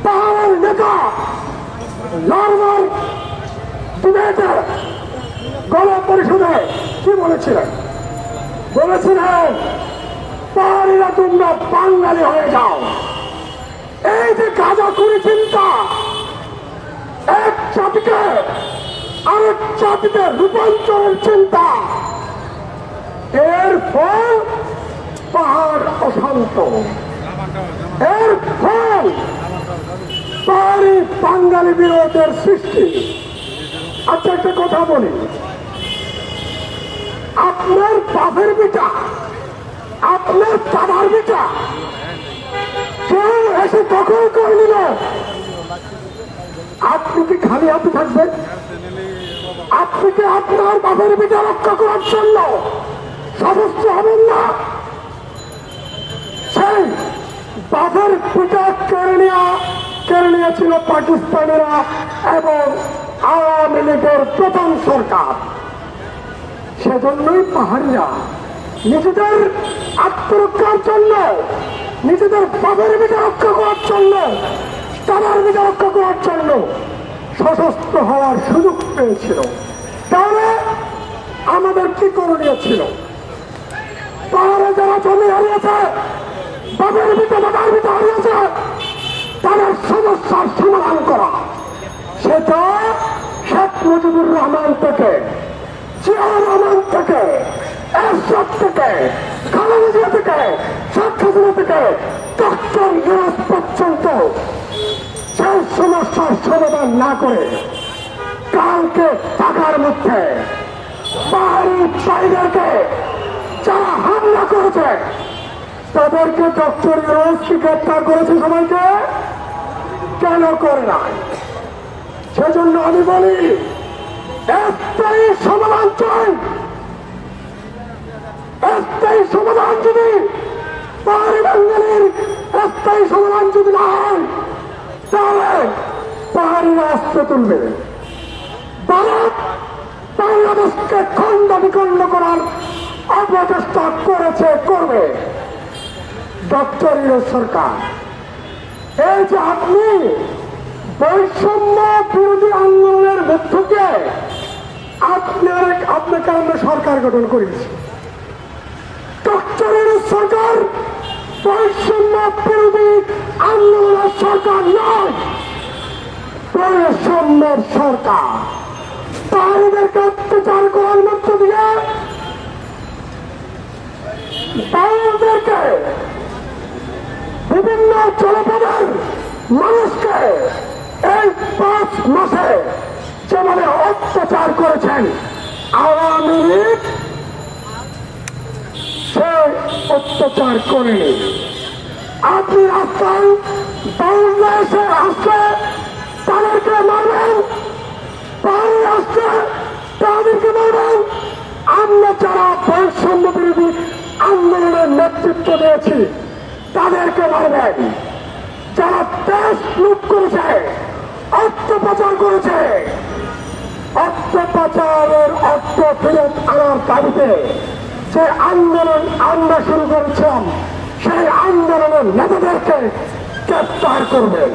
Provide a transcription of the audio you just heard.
পাহাড়ের নেতা নরমাল ডিবেটে গণ পরিষদে কি বলেছিলেন? বলেছিলেন পাহাড়িরা তোমরা বাঙালি হয়ে যাও। এই যে গাঁজাখুরি চিন্তা, এক জাতিকে আরেক জাতিতে রূপান্তরের চিন্তা, এর ফল পাহাড় অশান্ত, এর ফল পাহাড়ি বাঙালি বিরোধের সৃষ্টি। আচ্ছা একটা কথা বলি, আপনার বাপের বিটা, আপনার দাদার বিটা কেউ এসে দখল করে নিল, আপনি কি খালি হাতে থাকবেন? আপনি কি আপনার বাপের বিটা রক্ষা করার জন্য সদস্য হবেন না? সেই বাপের পিতা কেড়ে নিয়েছিল পাকিস্তানিরা এবং আওয়ামী লীগের প্রথম সরকার। সেজন্যই পাহাড়িরা নিজেদের আত্মরক্ষার জন্য, নিজেদের বাপের বিটা রক্ষা করার জন্য, তাদের বিটা রক্ষা করার জন্য সশস্ত্র হওয়ার সুযোগ পেয়েছিল। তাহলে আমাদের কি করণীয় ছিল? পাহাড়ে যারা জমি হারিয়েছে, বাপের বিটা দাদার বিটা হারিয়েছে, তাদের সমস্যার সমাধান করা। সেটা শেখ মুজিবুর রহমান থেকে, জিয়াউর রহমান থেকে, এরশাদ থেকে, খালেদা জিয়া থেকে, শেখ হাসিনা থেকে ডক্টর ইউনূস পর্যন্ত সেই সমস্যার সমাধান না করে কালকে ঢাকার মধ্যে পাহাড়ি ভাইদেরকে যারা হামলা করেছে তাদেরকে ডক্টর ইউনূস কি গ্রেপ্তার করেছে? সবাইকে কেন করে নাই? সেজন্য আমি বলি একটাই সমাধান চাই। একটাই সমাধান যদি পাহাড়ি বাঙালির একটাই সমাধান যদি না হয়, তাহলে পাহাড়িরা অস্ত্র তুলবে। ভারত বাংলাদেশকে খণ্ড বিখণ্ড করার অপচেষ্টা করেছে, করবে ডক্টর ইউনূস সরকার। এই যে আপনি বৈষম্য বিরোধী আন্দোলনের মধ্য দিয়ে আপনাকে আমরা সরকার গঠন করেছি। ডক্টর ইউনূস সরকার বৈষম্য বিরোধী আন্দোলনের সরকার নয়, বৈষম্যের সরকার। পাহাড়িদেরকে অত্যাচার করার মধ্য দিয়ে বাঙালিদেরকে, বিভিন্ন জনপদের মানুষকে এই 5 মাসে যেভাবে অত্যাচার করেছেন আওয়ামী লীগ, সে অত্যাচার করেনি। আপনি রাস্তায় বাংলাদেশে আসলে তাদেরকে মারবেন, পাহাড়ি আসলে তাদেরকে মারবেন। আমরা যারা বৈষম্য বিরোধী আন্দোলনের নেতৃত্ব দিয়েছি তাদেরকে মারবেন। যারা দেশ লুট করেছে, অর্থ পাচার করেছে, অর্থ পাচারের অর্থ ফেরত আনার দাবিতে যে আন্দোলন আমরা শুরু করেছিলাম, সেই আন্দোলনের নেতাদেরকে গ্রেপ্তার করবেন।